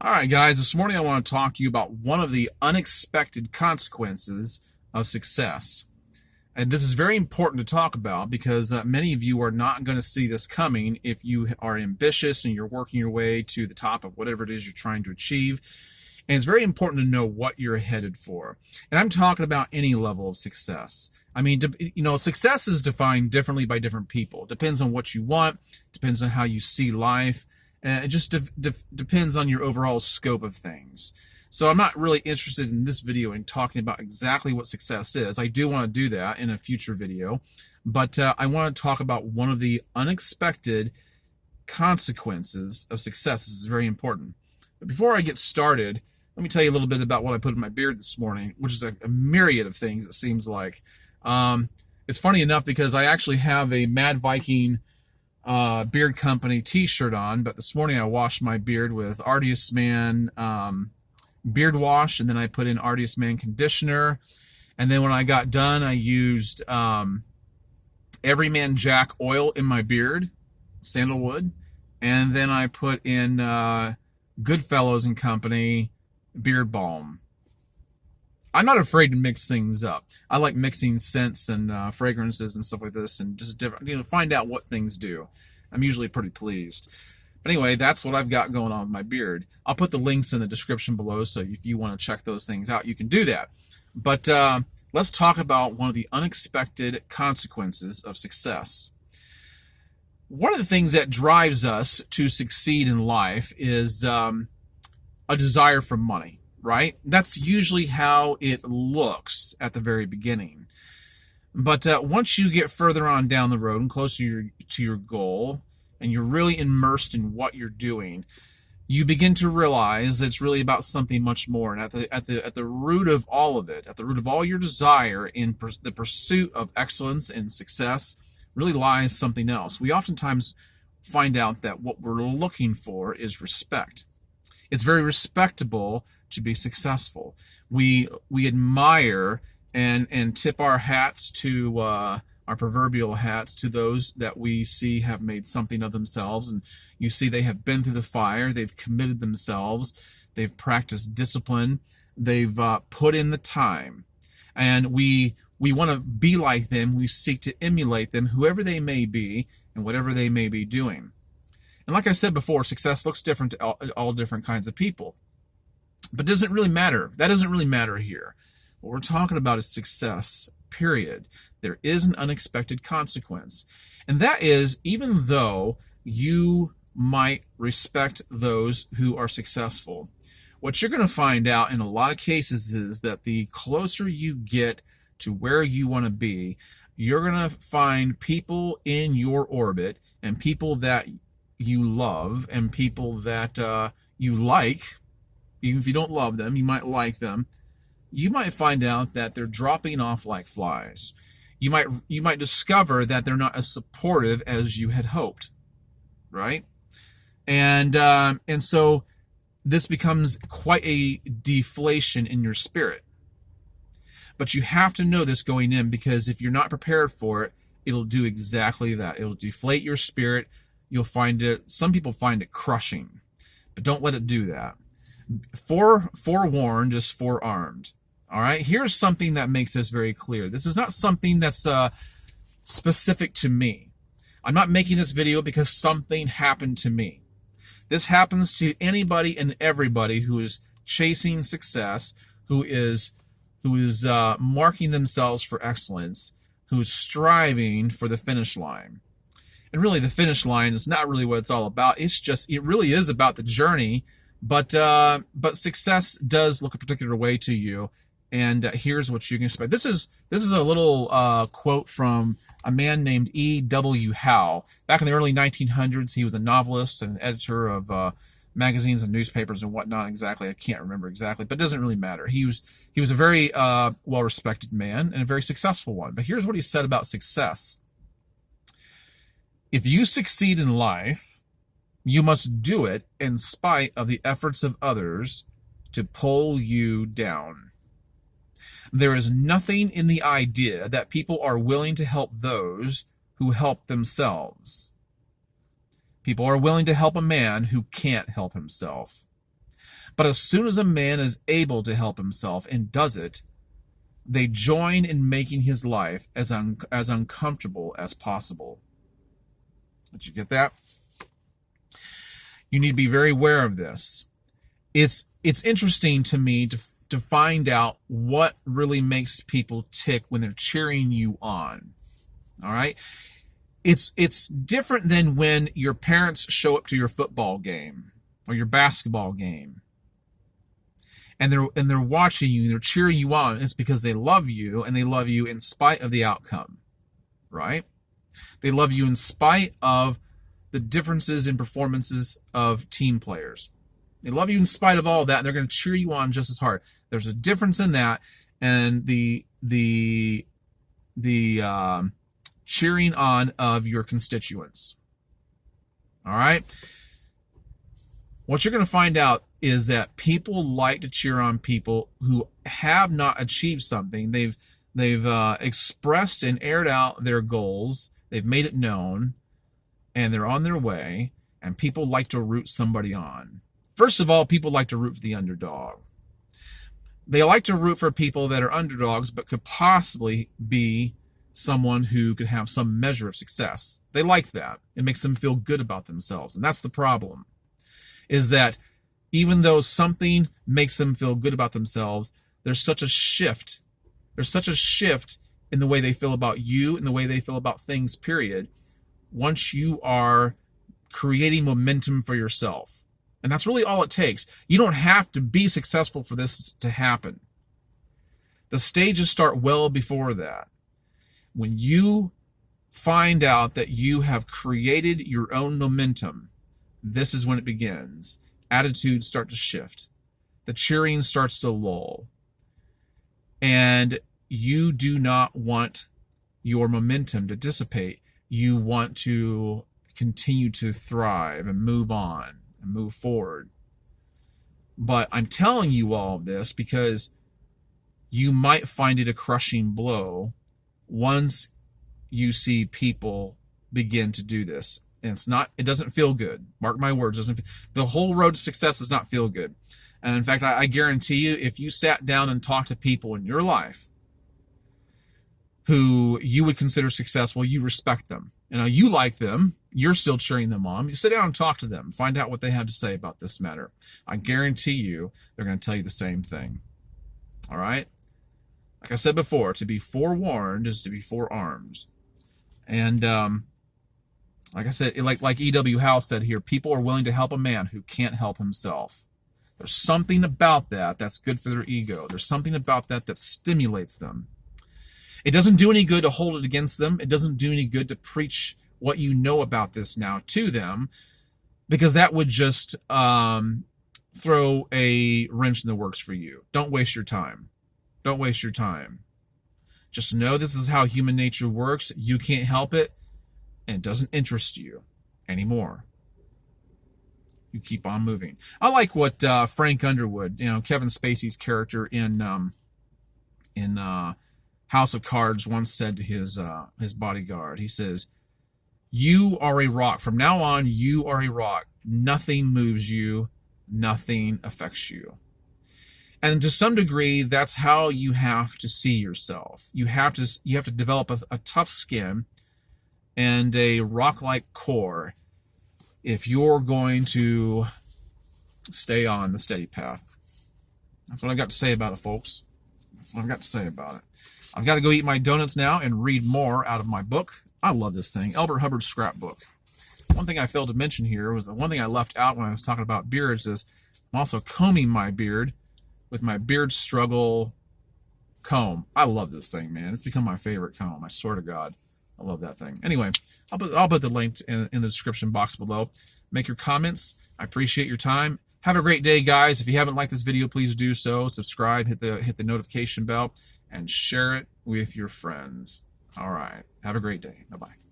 All right, guys, this morning I want to talk to you about one of the unexpected consequences of success. And this is very important to talk about because many of you are not going to see this coming if you are ambitious and you're working your way to the top of whatever it is you're trying to achieve. And it's very important to know what you're headed for. And I'm talking about any level of success. I mean, success is defined differently by different people. It depends on what you want, depends on how you see life. It just depends on your overall scope of things. So I'm not really interested in this video in talking about exactly what success is. I do want to do that in a future video, but I want to talk about one of the unexpected consequences of success. This is very important. But before I get started, let me tell you a little bit about what I put in my beard this morning, which is a myriad of things, it seems like. It's funny enough because I actually have a Mad Viking Beard Company t-shirt on, but this morning I washed my beard with Artius Man beard wash, and then I put in Artius Man conditioner, and then when I got done I used Everyman Jack oil in my beard, sandalwood, and then I put in Goodfellow Company beard balm. I'm not afraid to mix things up. I like mixing scents and fragrances and stuff like this, and just different, find out what things do. I'm usually pretty pleased. But anyway, that's what I've got going on with my beard. I'll put the links in the description below, so if you want to check those things out, you can do that. But let's talk about one of the unexpected consequences of success. One of the things that drives us to succeed in life is a desire for money. Right? That's usually how it looks at the very beginning. But once you get further on down the road and closer to your goal, and you're really immersed in what you're doing, you begin to realize that it's really about something much more. And at the root of all of it, at the root of all your desire in the pursuit of excellence and success, really lies something else. We oftentimes find out that what we're looking for is respect. It's very respectable to be successful. We admire and tip our hats to our proverbial hats to those that we see have made something of themselves. And you see they have been through the fire, they've committed themselves, they've practiced discipline, they've put in the time. And we want to be like them, we seek to emulate them, whoever they may be and whatever they may be doing. And like I said before, success looks different to all different kinds of people. But it doesn't really matter. That doesn't really matter here. What we're talking about is success, period. There is an unexpected consequence. And that is, even though you might respect those who are successful, what you're going to find out in a lot of cases is that the closer you get to where you want to be, you're going to find people in your orbit and people that you love and people that you like. Even if you don't love them, you might like them. You might find out that they're dropping off like flies. You might discover that they're not as supportive as you had hoped, right? And so this becomes quite a deflation in your spirit. But you have to know this going in, because if you're not prepared for it, it'll do exactly that. It'll deflate your spirit. You'll find it. Some people find it crushing, but don't let it do that. Forewarned is forearmed. All right, here's something that makes this very clear. This is not something that's specific to me. I'm not making this video because something happened to me. This happens to anybody and everybody who is chasing success, who is marking themselves for excellence, who is striving for the finish line. And really, the finish line is not really what it's all about. It really is about the journey. But success does look a particular way to you, and here's what you can expect. This is a little quote from a man named E.W. Howe. Back in the early 1900s, he was a novelist and editor of magazines and newspapers and whatnot. Exactly, I can't remember exactly, but it doesn't really matter. He was a very well-respected man and a very successful one. But here's what he said about success: if you succeed in life, you must do it in spite of the efforts of others to pull you down. There is nothing in the idea that people are willing to help those who help themselves. People are willing to help a man who can't help himself. But as soon as a man is able to help himself and does it, they join in making his life as uncomfortable as possible. Did you get that? You need to be very aware of this. It's interesting to me to find out what really makes people tick when they're cheering you on. All right? It's different than when your parents show up to your football game or your basketball game. And they're watching you, and they're cheering you on. It's because they love you, and they love you in spite of the outcome, right? They love you in spite of the differences in performances of team players. They love you in spite of all that, and they're going to cheer you on just as hard. There's a difference in that, and the cheering on of your constituents. All right? What you're going to find out is that people like to cheer on people who have not achieved something. They've expressed and aired out their goals. They've made it known, and they're on their way, and people like to root somebody on. First of all, people like to root for the underdog. They like to root for people that are underdogs but could possibly be someone who could have some measure of success. They like that. It makes them feel good about themselves, and that's the problem, is that even though something makes them feel good about themselves, there's such a shift. There's such a shift in the way they feel about you and the way they feel about things, period, once you are creating momentum for yourself. And that's really all it takes. You don't have to be successful for this to happen. The stages start well before that. When you find out that you have created your own momentum, this is when it begins. Attitudes start to shift. The cheering starts to lull. And you do not want your momentum to dissipate. You want to continue to thrive and move on and move forward. But I'm telling you all of this because you might find it a crushing blow once you see people begin to do this. And it doesn't feel good. Mark my words, the whole road to success does not feel good. And in fact, I guarantee you, if you sat down and talked to people in your life who you would consider successful, you respect them. You like them, you're still cheering them on. You sit down and talk to them, find out what they have to say about this matter. I guarantee you, they're going to tell you the same thing. All right? Like I said before, to be forewarned is to be forearmed. And, like I said, like E.W. Howe said here, people are willing to help a man who can't help himself. There's something about that that's good for their ego. There's something about that that stimulates them. It doesn't do any good to hold it against them. It doesn't do any good to preach what you know about this now to them, because that would just throw a wrench in the works for you. Don't waste your time. Don't waste your time. Just know this is how human nature works. You can't help it. And it doesn't interest you anymore. You keep on moving. I like what Frank Underwood, Kevin Spacey's character in House of Cards, once said to his bodyguard. He says, "You are a rock. From now on, you are a rock. Nothing moves you. Nothing affects you." And to some degree, that's how you have to see yourself. You have to develop a tough skin and a rock-like core if you're going to stay on the steady path. That's what I've got to say about it, folks. That's what I've got to say about it. I've got to go eat my donuts now and read more out of my book. I love this thing, Albert Hubbard's scrapbook. One thing I failed to mention here was the one thing I left out when I was talking about beards is I'm also combing my beard with my Beard Struggle comb. I love this thing, man. It's become my favorite comb. I swear to God. I love that thing. Anyway, I'll put the link in the description box below. Make your comments. I appreciate your time. Have a great day, guys. If you haven't liked this video, please do so. Subscribe, hit the notification bell, and share it with your friends. All right. Have a great day. Bye-bye.